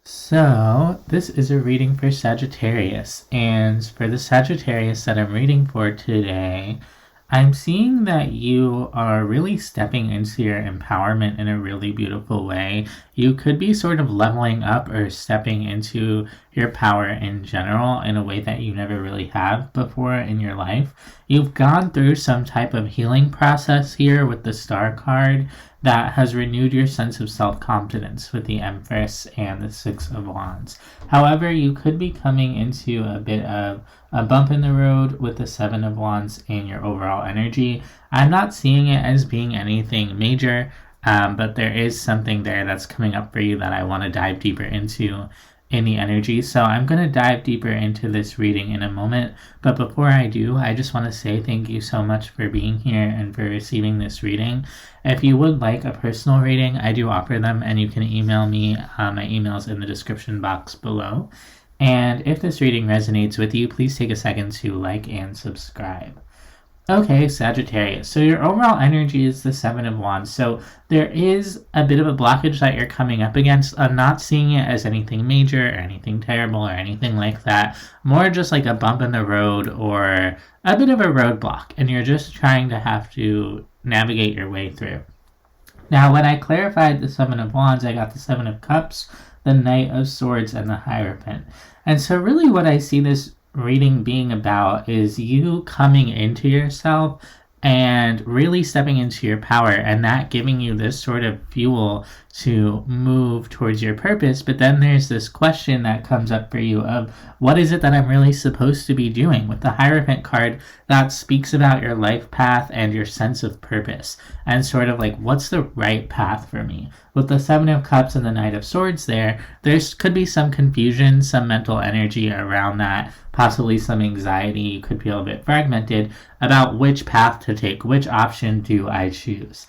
So, this is a reading for Sagittarius, and for the Sagittarius that I'm reading for today, I'm seeing that you are really stepping into your empowerment in a really beautiful way. You could be sort of leveling up or stepping into your power in general in a way that you never really have before in your life. You've gone through some type of healing process here with the Star card that has renewed your sense of self-confidence with the Empress and the Six of Wands. However, you could be coming into a bit of a bump in the road with the Seven of Wands in your overall energy. I'm not seeing it as being anything major, but there is something there that's coming up for you that I want to dive deeper into in the energy. So I'm going to dive deeper into this reading in a moment. But before I do, I just want to say thank you so much for being here and for receiving this reading. If you would like a personal reading, I do offer them, and you can email me. My email is in the description box below. And if this reading resonates with you, please take a second to like and subscribe. Okay, Sagittarius. So your overall energy is the Seven of Wands. So there is a bit of a blockage that you're coming up against. I'm not seeing it as anything major or anything terrible or anything like that. More just like a bump in the road or a bit of a roadblock. And you're just trying to have to navigate your way through. Now, when I clarified the Seven of Wands, I got the Seven of Cups, the Knight of Swords, and the Hierophant. And so really what I see this reading being about is you coming into yourself and really stepping into your power, and that giving you this sort of fuel to move towards your purpose. But then there's this question that comes up for you of, what is it that I'm really supposed to be doing? With the Hierophant card, that speaks about your life path and your sense of purpose, and sort of like, what's the right path for me? With the Seven of Cups and the Knight of Swords there could be some confusion, some mental energy around that, possibly some anxiety. You could feel a bit fragmented about which path to take, which option do I choose.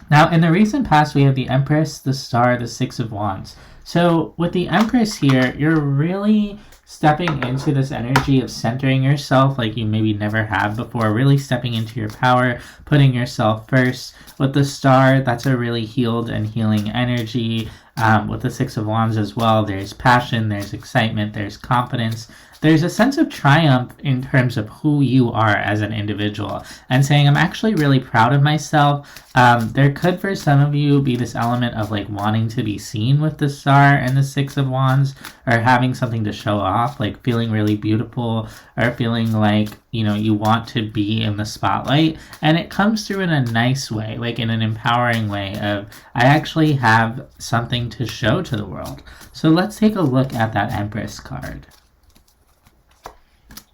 Now, in the recent past, we have the Empress, the Star, the Six of Wands. So with the Empress here, you're really stepping into this energy of centering yourself like you maybe never have before, really stepping into your power, putting yourself first. With the Star, that's a really healed and healing energy. With the Six of Wands as well, there's passion, there's excitement, there's confidence. There's a sense of triumph in terms of who you are as an individual and saying, I'm actually really proud of myself. There could, for some of you, be this element of like wanting to be seen with the Star and the Six of Wands, or having something to show off, like feeling really beautiful or feeling like, you want to be in the spotlight. And it comes through in a nice way, like in an empowering way of, I actually have something to show to the world. So let's take a look at that Empress card.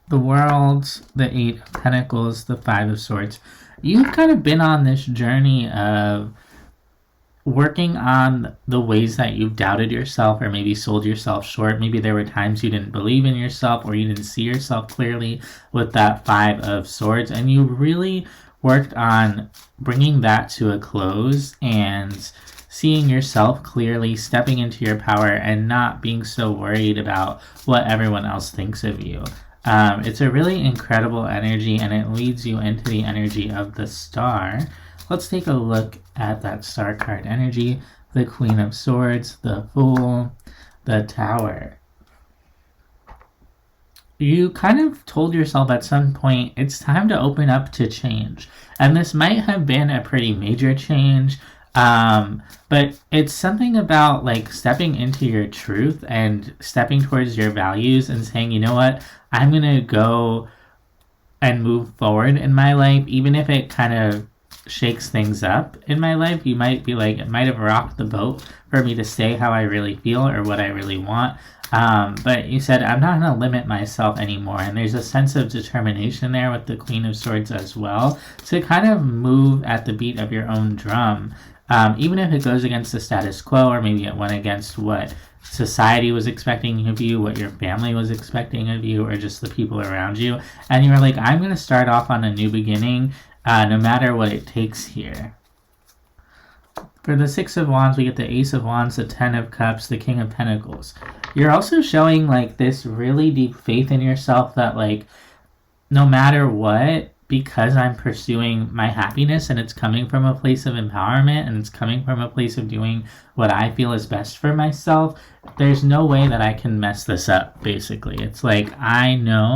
The World, the Eight of Pentacles, the Five of Swords. You've kind of been on this journey of working on the ways that you've doubted yourself or maybe sold yourself short. Maybe there were times you didn't believe in yourself or you didn't see yourself clearly with that Five of Swords. And you really worked on bringing that to a close and seeing yourself clearly, stepping into your power, and not being so worried about what everyone else thinks of you. It's a really incredible energy, and it leads you into the energy of the Star. Let's take a look at that Star card energy. The Queen of Swords, the Fool, the Tower. You kind of told yourself at some point, it's time to open up to change. And this might have been a pretty major change, but it's something about like stepping into your truth and stepping towards your values and saying, you know what, I'm going to go and move forward in my life, even if it kind of shakes things up in my life. You might be like, it might have rocked the boat for me to say how I really feel or what I really want. But you said, I'm not going to limit myself anymore. And there's a sense of determination there with the Queen of Swords as well, to kind of move at the beat of your own drum. Even if it goes against the status quo, or maybe it went against what society was expecting of you, what your family was expecting of you, or just the people around you. And you were like, I'm going to start off on a new beginning, no matter what it takes here. For the Six of Wands, we get the Ace of Wands, the Ten of Cups, the King of Pentacles. You're also showing like this really deep faith in yourself that like, no matter what, because I'm pursuing my happiness and it's coming from a place of empowerment and it's coming from a place of doing what I feel is best for myself, there's no way that I can mess this up, basically. It's like, I know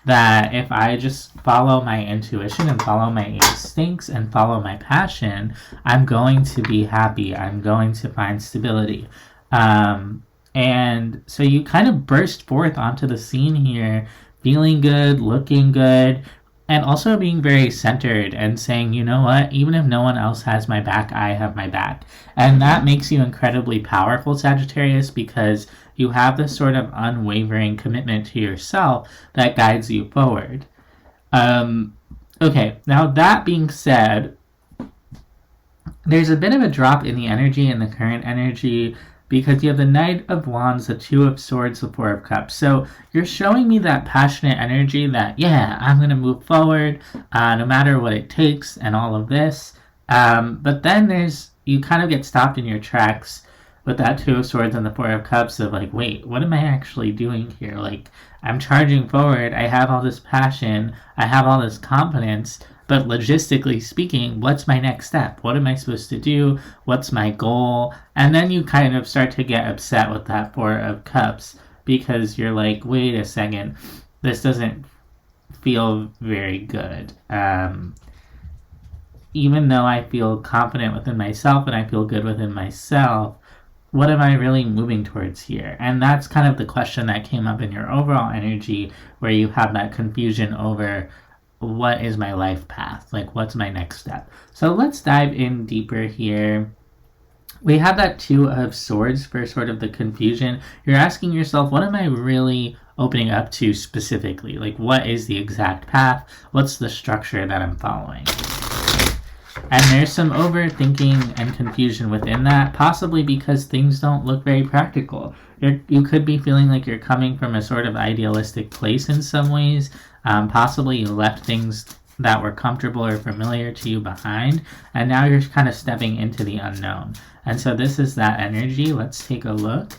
that if I just follow my intuition and follow my instincts and follow my passion, I'm going to be happy. I'm going to find stability. And so you kind of burst forth onto the scene here, feeling good, looking good, and also being very centered and saying, you know what, even if no one else has my back, I have my back. And that makes you incredibly powerful, Sagittarius, because you have this sort of unwavering commitment to yourself that guides you forward. Okay, now that being said, there's a bit of a drop in the energy, in the current energy, because you have the Knight of Wands, the Two of Swords, the Four of Cups. So you're showing me that passionate energy that, yeah, I'm going to move forward no matter what it takes and all of this. But then you kind of get stopped in your tracks with that Two of Swords and the Four of Cups of like, wait, what am I actually doing here? Like, I'm charging forward. I have all this passion. I have all this confidence. But logistically speaking, what's my next step? What am I supposed to do? What's my goal? And then you kind of start to get upset with that Four of Cups because you're like, wait a second, this doesn't feel very good. Even though I feel confident within myself and I feel good within myself, what am I really moving towards here? And that's kind of the question that came up in your overall energy, where you have that confusion over, what is my life path? Like, what's my next step? So let's dive in deeper here. We have that Two of Swords for sort of the confusion. You're asking yourself, what am I really opening up to specifically? Like, what is the exact path? What's the structure that I'm following? And there's some overthinking and confusion within that, possibly because things don't look very practical. You could be feeling like you're coming from a sort of idealistic place in some ways. Possibly you left things that were comfortable or familiar to you behind, and now you're kind of stepping into the unknown. And so this is that energy. Let's take a look.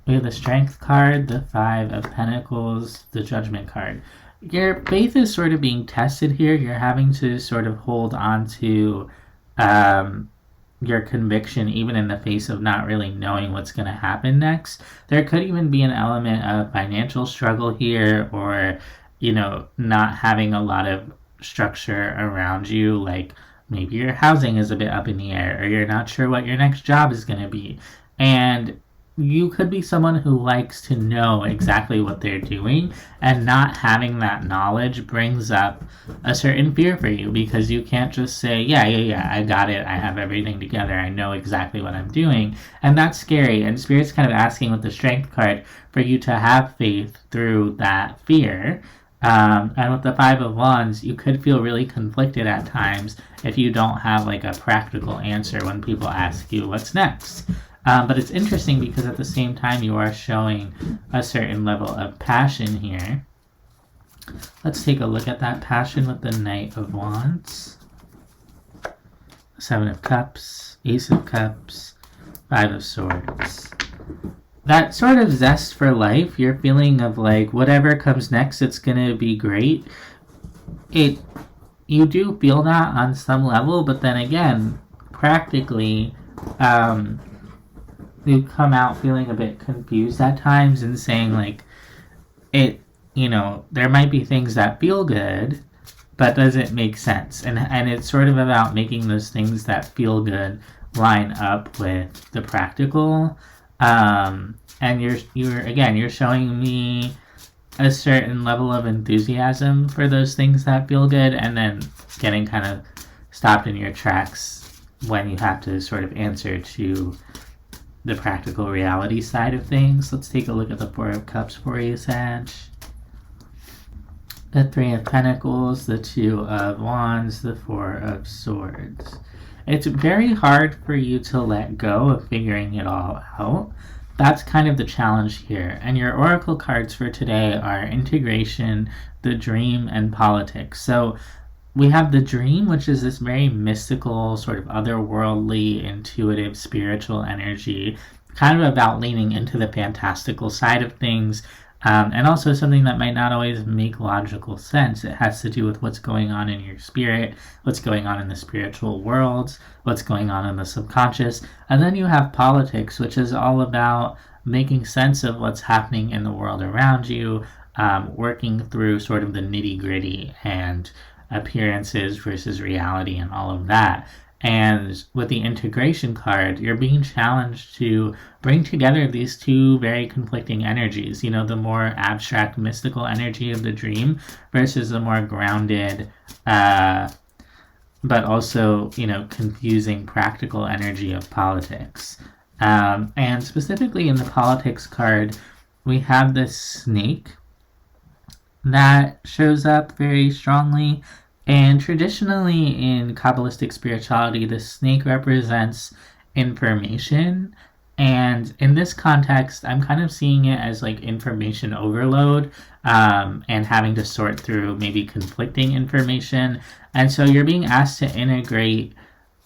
We have the Strength card, the Five of Pentacles, the Judgment card. Your faith is sort of being tested here. You're having to sort of hold on to your conviction even in the face of not really knowing what's going to happen next. There could even be an element of financial struggle here, or, you know, not having a lot of structure around you. Like, maybe your housing is a bit up in the air, or you're not sure what your next job is going to be. And you could be someone who likes to know exactly what they're doing, and not having that knowledge brings up a certain fear for you, because you can't just say, yeah, I got it, I have everything together, I know exactly what I'm doing. And that's scary, and Spirit's kind of asking with the Strength card for you to have faith through that fear. And with the Five of Wands, you could feel really conflicted at times if you don't have like a practical answer when people ask you what's next. But it's interesting because at the same time you are showing a certain level of passion here. Let's take a look at that passion with the Knight of Wands, Seven of Cups, Ace of Cups, Five of Swords. That sort of zest for life, your feeling of like, whatever comes next, it's going to be great. You do feel that on some level, but then again, practically, you come out feeling a bit confused at times and saying like, there might be things that feel good, but does it make sense? And it's sort of about making those things that feel good line up with the practical. And you're showing me a certain level of enthusiasm for those things that feel good, and then getting kind of stopped in your tracks when you have to sort of answer to the practical reality side of things. Let's take a look at the Four of Cups for you, Sag. The Three of Pentacles, the Two of Wands, the Four of Swords. It's very hard for you to let go of figuring it all out. That's kind of the challenge here. And your oracle cards for today are Integration, the Dream, and Politics. So we have the Dream, which is this very mystical, sort of otherworldly, intuitive, spiritual energy, kind of about leaning into the fantastical side of things, and also something that might not always make logical sense. It has to do with what's going on in your spirit, what's going on in the spiritual worlds, what's going on in the subconscious. And then you have politics, which is all about making sense of what's happening in the world around you, working through sort of the nitty gritty and appearances versus reality and all of that. And with the integration card, you're being challenged to bring together these two very conflicting energies. You know, the more abstract, mystical energy of the dream versus the more grounded, but also, you know, confusing, practical energy of politics. And specifically in the politics card, we have this snake that shows up very strongly. And traditionally in Kabbalistic spirituality, the snake represents information. And in this context, I'm kind of seeing it as like information overload, and having to sort through maybe conflicting information. And so you're being asked to integrate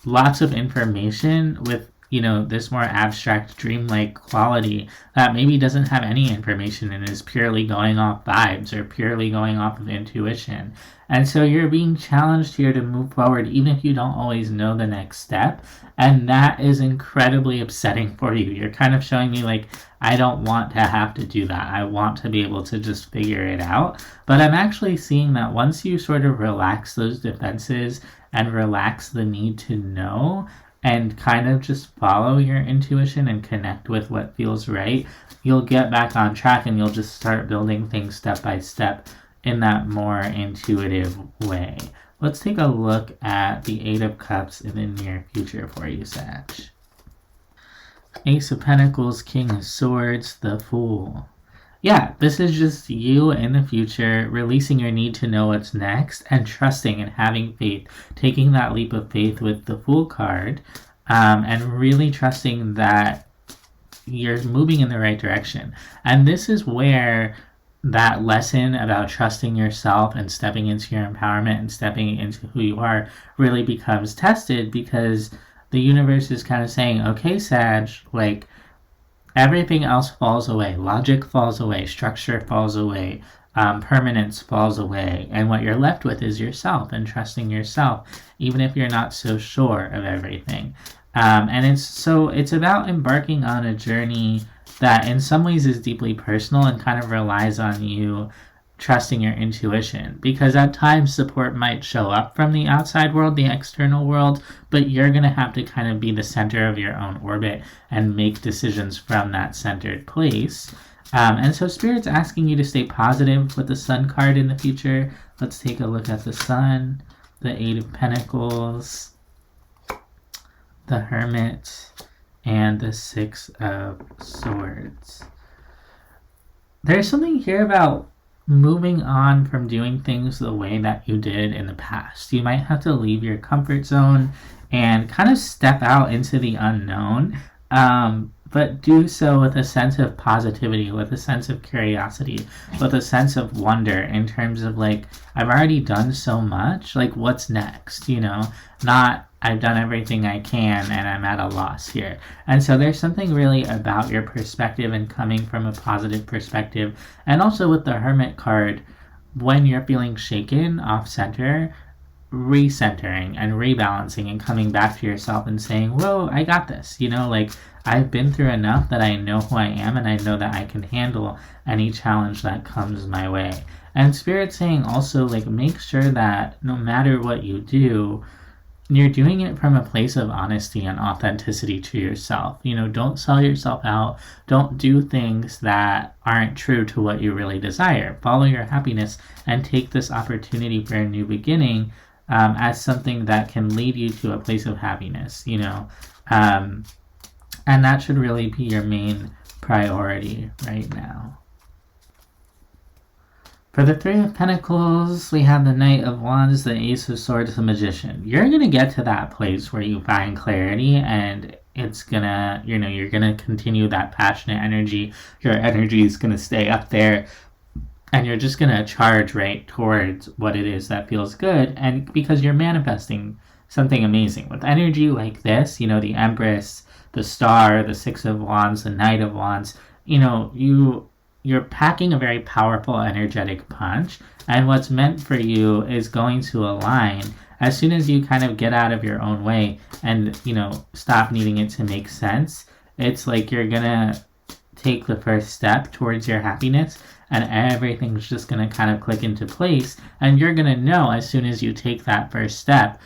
lots of information with, you know, this more abstract dreamlike quality that maybe doesn't have any information and is purely going off vibes or purely going off of intuition. And so you're being challenged here to move forward even if you don't always know the next step. And that is incredibly upsetting for you. You're kind of showing me like, I don't want to have to do that. I want to be able to just figure it out. But I'm actually seeing that once you sort of relax those defenses and relax the need to know, and kind of just follow your intuition and connect with what feels right, you'll get back on track and you'll just start building things step by step in that more intuitive way. Let's take a look at the Eight of Cups in the near future for you, Sag. Ace of Pentacles, King of Swords, the Fool. Yeah, this is just you in the future releasing your need to know what's next and trusting and having faith, taking that leap of faith with the Fool card, and really trusting that you're moving in the right direction. And this is where that lesson about trusting yourself and stepping into your empowerment and stepping into who you are really becomes tested, because the universe is kind of saying, okay, Sag, like, everything else falls away. Logic falls away. Structure falls away. Permanence falls away. And what you're left with is yourself and trusting yourself, even if you're not so sure of everything. And it's about embarking on a journey that in some ways is deeply personal and kind of relies on you trusting your intuition, because at times support might show up from the outside world, the external world, but you're going to have to kind of be the center of your own orbit and make decisions from that centered place. And so Spirit's asking you to stay positive with the Sun card in the future. Let's take a look at the Sun, the Eight of Pentacles, the Hermit, and the Six of Swords. There's something here about moving on from doing things the way that you did in the past. You might have to leave your comfort zone and kind of step out into the unknown, but do so with a sense of positivity, with a sense of curiosity, with a sense of wonder in terms of like, I've already done so much, like what's next, you know, not I've done everything I can and I'm at a loss here. And so there's something really about your perspective and coming from a positive perspective. And also with the Hermit card, when you're feeling shaken off center, recentering and rebalancing and coming back to yourself and saying, whoa, I got this, you know, like I've been through enough that I know who I am and I know that I can handle any challenge that comes my way. And Spirit saying also, like, make sure that no matter what you do, you're doing it from a place of honesty and authenticity to yourself. You know, don't sell yourself out. Don't do things that aren't true to what you really desire. Follow your happiness and take this opportunity for a new beginning as something that can lead you to a place of happiness, you know. And that should really be your main priority right now. For the Three of Pentacles, we have the Knight of Wands, the Ace of Swords, the Magician. You're going to get to that place where you find clarity, and it's going to, you know, you're going to continue that passionate energy. Your energy is going to stay up there, and you're just going to charge right towards what it is that feels good, and because you're manifesting something amazing. With energy like this, you know, the Empress, the Star, the Six of Wands, the Knight of Wands, you know, you're packing a very powerful energetic punch, and what's meant for you is going to align as soon as you kind of get out of your own way and, stop needing it to make sense. It's like you're gonna take the first step towards your happiness, and everything's just going to kind of click into place, and you're going to know as soon as you take that first step,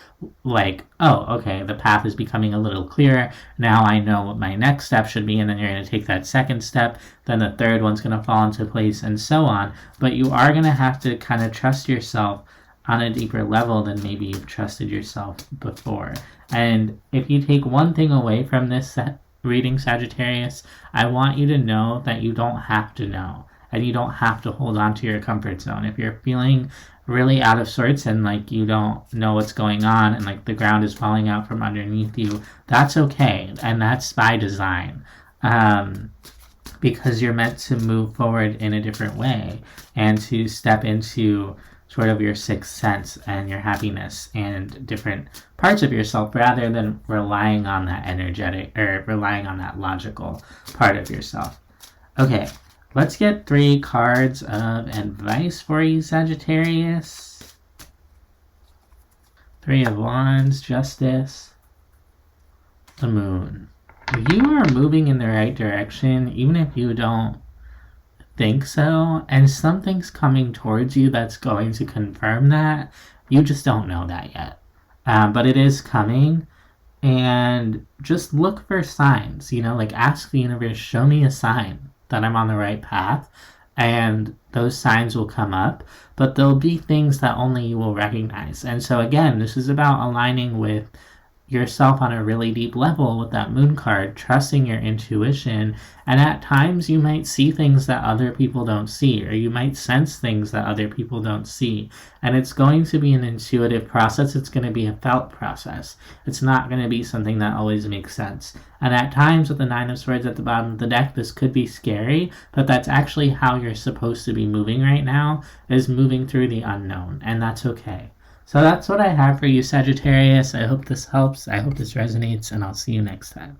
like, oh, okay, the path is becoming a little clearer, now I know what my next step should be, and then you're going to take that second step, then the third one's going to fall into place, and so on. But you are going to have to kind of trust yourself on a deeper level than maybe you've trusted yourself before. And if you take one thing away from this reading, Sagittarius, I want you to know that you don't have to know, and you don't have to hold on to your comfort zone. If you're feeling really out of sorts and like you don't know what's going on and like the ground is falling out from underneath you, that's okay, and that's by design, because you're meant to move forward in a different way and to step into sort of your sixth sense and your happiness and different parts of yourself, rather than relying on that energetic or relying on that logical part of yourself. Okay, let's get 3 cards of advice for you, Sagittarius. 3 of Wands, Justice, the Moon. You are moving in the right direction, even if you don't think so, and something's coming towards you that's going to confirm that. You just don't know that yet, but it is coming. And just look for signs, like ask the universe, show me a sign that I'm on the right path, and those signs will come up, but there'll be things that only you will recognize. And so again, this is about aligning with yourself on a really deep level with that Moon card, trusting your intuition, and at times you might see things that other people don't see, or you might sense things that other people don't see, and it's going to be an intuitive process. It's going to be a felt process. It's not going to be something that always makes sense, and at times with the 9 of Swords at the bottom of the deck, this could be scary, but that's actually how you're supposed to be moving right now, is moving through the unknown, and that's okay. So that's what I have for you, Sagittarius. I hope this helps. I hope this resonates, and I'll see you next time.